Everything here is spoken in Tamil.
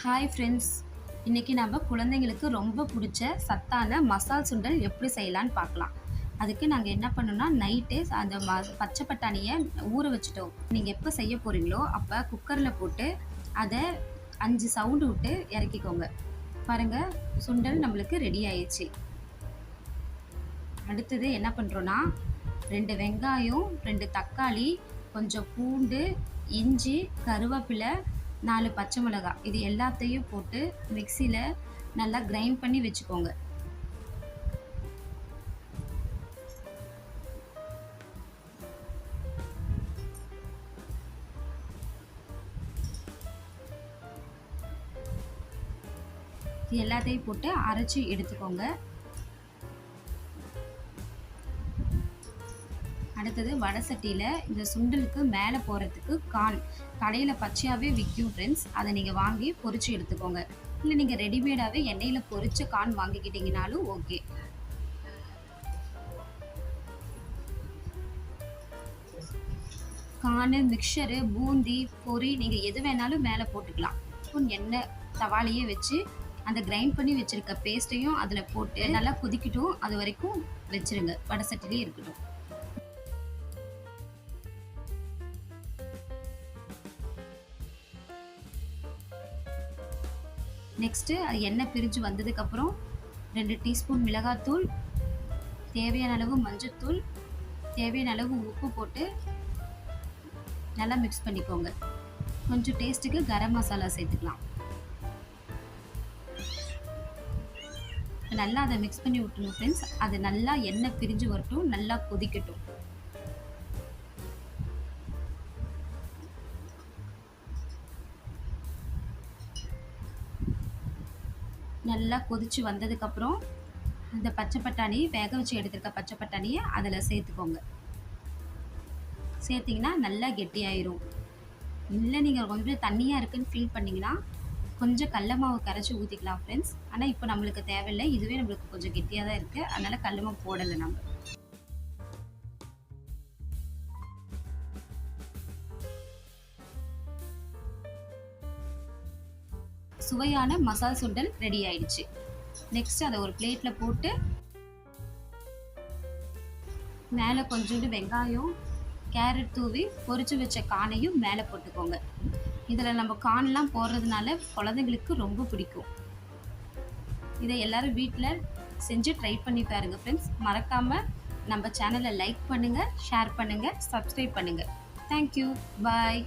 ஹாய் ஃப்ரெண்ட்ஸ், இன்றைக்கி நம்ம குழந்தைங்களுக்கு ரொம்ப பிடிச்ச சத்தான மசால் சுண்டல் எப்படி செய்யலான்னு பார்க்கலாம். அதுக்கு நாங்கள் என்ன பண்ணோம்னா, நைட்டே அந்த பச்சை பட்டாணியை ஊற வச்சுட்டோம். நீங்கள் எப்போ செய்ய போகிறீங்களோ அப்போ குக்கரில் போட்டு அதை 5 சவுண்டு விட்டு இறக்கிக்கோங்க. பாருங்கள், சுண்டல் நம்மளுக்கு ரெடி ஆயிடுச்சு. அடுத்தது என்ன பண்ணுறோன்னா, 2 வெங்காயம், 2 தக்காளி, கொஞ்சம் பூண்டு, இஞ்சி, கருவேப்பிலை, 4 பச்சை மிளகாய், இது எல்லாத்தையும் போட்டு மிக்சியில் நல்லா கிரைண்ட் பண்ணி வச்சுக்கோங்க. இது எல்லாத்தையும் போட்டு அரைச்சி எடுத்துக்கோங்க. அடுத்தது வடை சட்டியில் இந்த சுண்டலுக்கு மேலே போகிறதுக்கு கார்ன் கடையில் பச்சையாகவே விற்கும் ஃப்ரெண்ட்ஸ். அதை நீங்கள் வாங்கி பொரித்து எடுத்துக்கோங்க. இல்லை நீங்கள் ரெடிமேடாகவே எண்ணெயில் பொரிச்ச கார்ன் வாங்கிக்கிட்டிங்கனாலும் ஓகே. கார்னு, மிக்சரு, பூந்தி, பொரி நீங்கள் எது வேணாலும் மேலே போட்டுக்கலாம். எண்ணெய் தவாலையே வச்சு அந்த கிரைண்ட் பண்ணி வச்சுருக்க பேஸ்ட்டையும் அதில் போட்டு நல்லா கொதிக்கட்டும். அது வரைக்கும் வச்சுருங்க. வடை சட்டிலே இருக்கட்டும். நெக்ஸ்ட்டு அது எண்ணெய் பிரிஞ்சு வந்ததுக்கப்புறம் 2 டீஸ்பூன் மிளகாத்தூள், தேவையான அளவு மஞ்சத்தூள், தேவையான அளவு உப்பு போட்டு நல்லா மிக்ஸ் பண்ணிக்கோங்க. கொஞ்சம் டேஸ்ட்டுக்கு கரம் மசாலா சேர்த்துக்கலாம். நல்லா அதை மிக்ஸ் பண்ணி விட்டுணும் ஃப்ரெண்ட்ஸ். அது நல்லா எண்ணெய் பிரிஞ்சு வரட்டும், நல்லா கொதிக்கட்டும். நல்லா கொதித்து வந்ததுக்கப்புறம் அந்த பச்சை பட்டாணி, வேக வச்சு எடுத்துருக்க பச்சை பட்டாணியை அதில் சேர்த்துக்கோங்க. சேர்த்திங்கன்னா நல்லா கெட்டியாயிரும். இல்லை நீங்கள் கொஞ்சம் தண்ணியாக இருக்குதுன்னு ஃபீல் பண்ணிங்கன்னா கொஞ்சம் கடல மாவு கரைச்சி ஊற்றிக்கலாம் ஃப்ரெண்ட்ஸ். ஆனால் இப்போ நம்மளுக்கு தேவையில்லை, இதுவே நம்மளுக்கு கொஞ்சம் கெட்டியாக தான் இருக்குது. அதனால் கடல மாவு போடலை நம்ம. சுவையான மசால் சுண்டல் ரெடி ஆயிடுச்சு. நெக்ஸ்ட் அதை ஒரு பிளேட்டில் போட்டு மேலே கொஞ்சோண்டு வெங்காயம், கேரட் தூவி பொரிச்சு வச்ச கானையும் மேலே போட்டுக்கோங்க. இதில் நம்ம கான்லாம் போடுறதுனால குழந்தைங்களுக்கு ரொம்ப பிடிக்கும். இதை எல்லோரும் வீட்டில் செஞ்சு ட்ரை பண்ணி பாருங்கள் ஃப்ரெண்ட்ஸ். மறக்காமல் நம்ம சேனலை லைக் பண்ணுங்கள், ஷேர் பண்ணுங்கள், சப்ஸ்கிரைப் பண்ணுங்கள். தேங்க்யூ, பாய்.